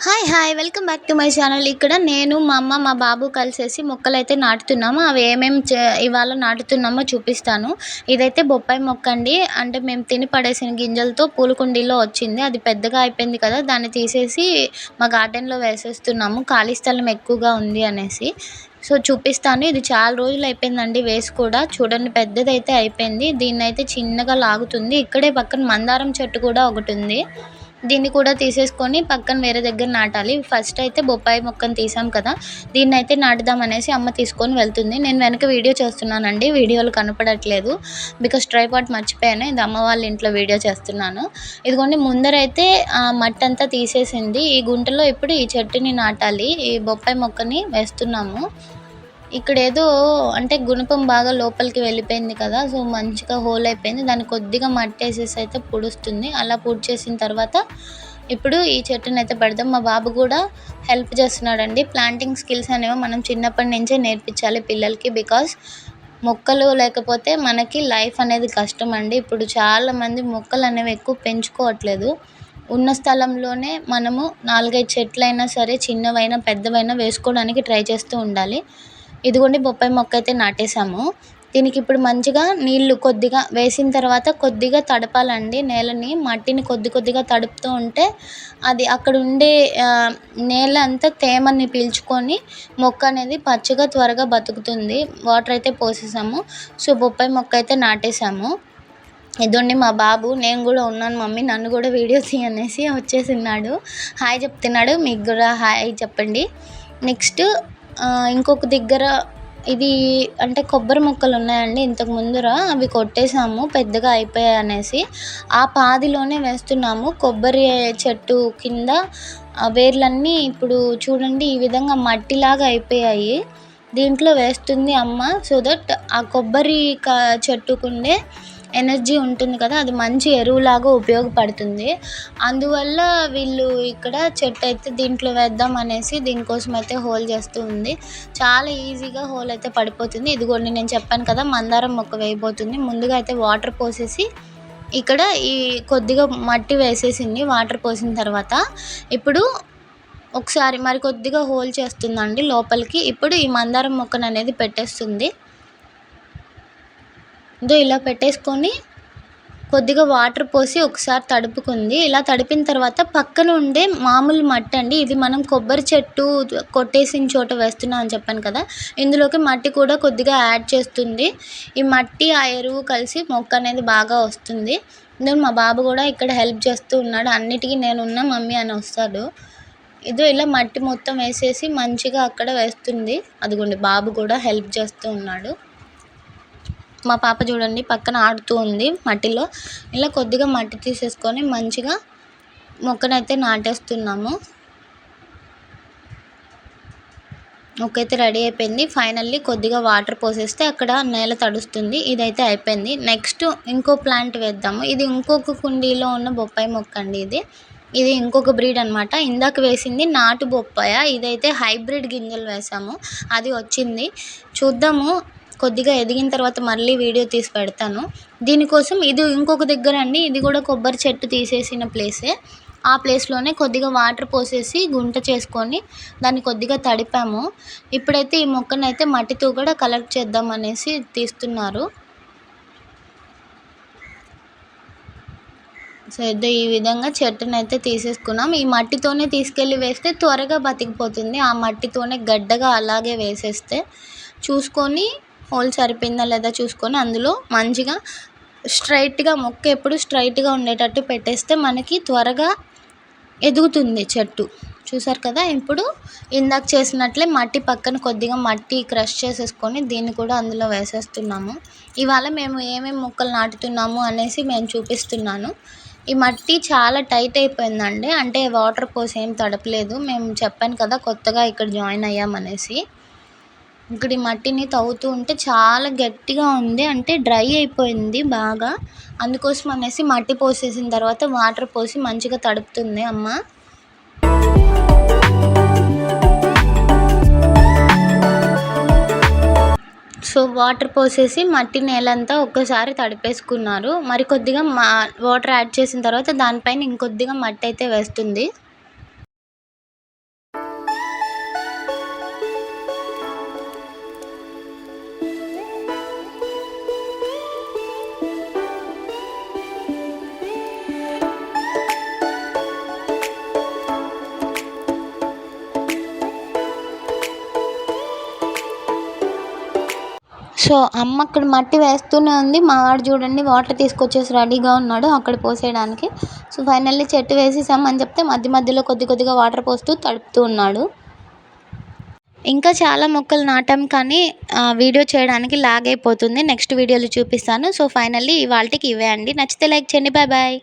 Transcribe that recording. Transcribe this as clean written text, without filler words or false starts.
Hi welcome back to my channel. ఇక్కడ నేను మా అమ్మ మా బాబు కలిసేసి మొక్కలైతే నాటుతున్నాము. అవి ఏమేమి ఇవాళ నాటుతున్నామో చూపిస్తాను. ఇదైతే బొప్పాయి మొక్క అండి. అంటే మేము తిని పడేసిన గింజలతో పూల కుండీలో వచ్చింది. అది పెద్దగా అయిపోయింది కదా, దాన్ని తీసేసి మా గార్డెన్లో వేసేస్తున్నాము. ఖాళీ స్థలం ఎక్కువగా ఉంది అనేసి. సో చూపిస్తాను. ఇది చాలా రోజులు అయిపోయిందండి వేసి కూడా. చూడండి, పెద్దదైతే అయిపోయింది. దీన్నైతే చిన్నగా లాగుతుంది. ఇక్కడే పక్కన మందారం చెట్టు కూడా ఒకటి ఉంది. దీన్ని కూడా తీసేసుకొని పక్కన వేరే దగ్గర నాటాలి. ఫస్ట్ అయితే బొప్పాయి మొక్కను తీసాం కదా, దీన్నైతే నాటుదాం అనేసి అమ్మ తీసుకొని వెళ్తుంది. నేను వెనక వీడియో చేస్తున్నానండి, వీడియోలు కనపడట్లేదు బికాస్ ట్రైపాడ్ మర్చిపోయాను. ఇది అమ్మ వాళ్ళ ఇంట్లో వీడియో చేస్తున్నాను. ఇదిగోండి, ముందరైతే మట్టి అంతా తీసేసింది. ఈ గుంటలో ఇప్పుడు ఈ చెట్టుని నాటాలి. ఈ బొప్పాయి మొక్కని వేస్తున్నాము. ఇక్కడ ఏదో అంటే గుణపం బాగా లోపలికి వెళ్ళిపోయింది కదా, సో మంచిగా హోల్ అయిపోయింది. దాన్ని కొద్దిగా మట్టి వేసేసి అయితే పుడుస్తుంది. అలా చేసిన తర్వాత ఇప్పుడు ఈ చెట్టుని అయితే పెడదాం. మా బాబు కూడా హెల్ప్ చేస్తున్నాడండి. ప్లాంటింగ్ స్కిల్స్ అనేవి మనం చిన్నప్పటి నుంచే నేర్పించాలి పిల్లలకి. బికాస్ మొక్కలు లేకపోతే మనకి లైఫ్ అనేది కష్టం అండి. ఇప్పుడు చాలామంది మొక్కలు అనేవి ఎక్కువ పెంచుకోవట్లేదు. ఉన్న స్థలంలోనే మనము 4-5 చెట్లైనా సరే, చిన్నవైనా పెద్దవైనా వేసుకోవడానికి ట్రై చేస్తూ ఉండాలి. ఇదిగోండి, బొప్పాయి మొక్క అయితే నాటేసాము. దీనికి ఇప్పుడు మంచిగా నీళ్లు కొద్దిగా వేసిన తర్వాత కొద్దిగా తడపాలండి నేలని. మట్టిని కొద్దిగా తడుపుతూ ఉంటే అది అక్కడ ఉండే నేల అంతా తేమని పీల్చుకొని మొక్క అనేది పచ్చగా త్వరగా బతుకుతుంది. వాటర్ అయితే పోసేసాము. సో బొప్పాయి మొక్క అయితే నాటేసాము. ఇదండి మా బాబు. నేను కూడా ఉన్నాను మమ్మీ, నన్ను కూడా వీడియో తీయనేసి వచ్చేసినాడు. హాయ్ చెప్తున్నాడు. మీకు కూడా హాయ్ చెప్పండి. నెక్స్ట్ ఇంకొక దగ్గర ఇది అంటే కొబ్బరి మొక్కలు ఉన్నాయండి. ఇంతకు ముందర అవి కొట్టేసాము పెద్దగా అయిపోయాయి అనేసి. ఆ పాదిలోనే వేస్తున్నాము. కొబ్బరి చెట్టు కింద వేర్లన్నీ ఇప్పుడు చూడండి ఈ విధంగా మట్టిలాగా అయిపోయాయి. దీంట్లో వేస్తుంది అమ్మ. సో దట్ ఆ కొబ్బరి చెట్టుకుండే ఎనర్జీ ఉంటుంది కదా, అది మంచి ఎరువులాగా ఉపయోగపడుతుంది. అందువల్ల వీళ్ళు ఇక్కడ చెట్టు అయితే దీంట్లో వేద్దాం అనేసి దీనికోసం అయితే హోల్ చేస్తూ ఉంది. చాలా ఈజీగా హోల్ అయితే పడిపోతుంది. ఇదిగోండి, నేను చెప్పాను కదా మందారం మొక్క వేయబోతుంది. ముందుగా అయితే వాటర్ పోసేసి ఇక్కడ ఈ కొద్దిగా మట్టి వేసేసింది. వాటర్ పోసిన తర్వాత ఇప్పుడు ఒకసారి మరి కొద్దిగా హోల్ చేస్తుందండి లోపలికి. ఇప్పుడు ఈ మందారం మొక్కను అనేది పెట్టేస్తుంది. ఇలా పెట్టేసుకొని కొద్దిగా వాటర్ పోసి ఒకసారి తడుపుకుంది. ఇలా తడిపిన తర్వాత పక్కన ఉండే మామూలు మట్టి అండి, ఇది మనం కొబ్బరి చెట్టు కొట్టేసిన చోట వేస్తున్నాం అని చెప్పాను కదా, ఇందులోకి మట్టి కూడా కొద్దిగా యాడ్ చేస్తుంది. ఈ మట్టి ఆ ఎరువు కలిసి మొక్క అనేది బాగా వస్తుంది. నేను మా బాబు కూడా ఇక్కడ హెల్ప్ చేస్తూ ఉన్నాడు. అన్నిటికీ నేనున్నా మమ్మీ అని వస్తాడు. ఇలా మట్టి మొత్తం వేసేసి మంచిగా అక్కడ వేస్తుంది. అదిగోండి, బాబు కూడా హెల్ప్ చేస్తూ ఉన్నాడు. మా పాప చూడండి పక్కన ఆడుతూ ఉంది మట్టిలో. ఇలా కొద్దిగా మట్టి తీసేసుకొని మంచిగా మొక్కనైతే నాటేస్తున్నాము. మొక్క అయితే రెడీ అయిపోయింది. ఫైనల్లీ కొద్దిగా వాటర్ పోసేస్తే అక్కడ నేల తడుస్తుంది. ఇదైతే అయిపోయింది. నెక్స్ట్ ఇంకో ప్లాంట్ వేద్దాము. ఇది ఇంకొక కుండీలో ఉన్న బొప్పాయి మొక్క అండి. ఇది ఇంకొక బ్రీడ్ అనమాట. ఇందాక వేసింది నాటు బొప్పాయ, ఇదైతే హైబ్రిడ్ గింజలు వేసాము. అది వచ్చింది. చూద్దాము, కొద్దిగా ఎదిగిన తర్వాత మళ్ళీ వీడియో తీసి పెడతాను. దీనికోసం ఇది ఇంకొక దగ్గర అండి, ఇది కూడా కొబ్బరి చెట్టు తీసేసిన ప్లేసే. ఆ ప్లేస్లోనే కొద్దిగా వాటర్ పోసేసి గుంట చేసుకొని దాన్ని కొద్దిగా తడిపాము. ఇప్పుడైతే ఈ మొక్కనైతే మట్టితో కూడా కలెక్ట్ చేద్దాం అనేసి తీస్తున్నారు. సో ఈ విధంగా చెట్టుని అయితే తీసేసుకున్నాం. ఈ మట్టితోనే తీసుకెళ్ళి వేస్తే త్వరగా బతికిపోతుంది. ఆ మట్టితోనే గడ్డగా అలాగే వేసేస్తే చూసుకొని హోల్ సరిపోయిందా లేదా చూసుకొని అందులో మంచిగా స్ట్రైట్గా మొక్క ఎప్పుడు స్ట్రైట్గా ఉండేటట్టు పెట్టేస్తే మనకి త్వరగా ఎదుగుతుంది చెట్టు. చూసారు కదా, ఇప్పుడు ఇందాక చేసినట్లే మట్టి పక్కన కొద్దిగా మట్టి క్రష్ చేసేసుకొని దీన్ని కూడా అందులో వేసేస్తున్నాము. ఇవాళ మేము ఏమేమి మొక్కలు నాటుతున్నాము అనేసి మేము చూపిస్తున్నాను. ఈ మట్టి చాలా టైట్ అయిపోయిందండి, అంటే వాటర్ పోసి ఏం తడపలేదు. మేము చెప్పాను కదా కొత్తగా ఇక్కడ జాయిన్ అయ్యామనేసి. ఇక్కడ ఈ మట్టిని తవ్వుతూ ఉంటే చాలా గట్టిగా ఉంది, అంటే డ్రై అయిపోయింది బాగా. అందుకోసం అనేసి మట్టి పోసేసిన తర్వాత వాటర్ పోసి మంచిగా తడుపుతుంది అమ్మ. సో వాటర్ పోసేసి మట్టి నేలంతా ఒక్కసారి తడిపేసుకున్నారు. మరి కొద్దిగా వాటర్ యాడ్ చేసిన తర్వాత దానిపైన ఇంకొద్దిగా మట్టి అయితే వేస్తుంది. సో అమ్మ అక్కడ మట్టి వేస్తూనే ఉంది. మా వాడు చూడండి వాటర్ తీసుకొచ్చేసి రెడీగా ఉన్నాడు అక్కడ పోసేయడానికి. సో ఫైనల్లీ చెట్టు వేసేసామని చెప్తే మధ్య మధ్యలో కొద్ది కొద్దిగా వాటర్ పోస్తూ తడుపుతూ ఉన్నాడు. ఇంకా చాలా మొక్కలు నాటాం కానీ వీడియో చేయడానికి లాగ్ అయిపోతుంది. నెక్స్ట్ వీడియోలో చూపిస్తాను. సో ఫైనల్లీ ఇవాల్టికి ఇవే అండి. నచ్చితే లైక్ చేయండి. Bye bye.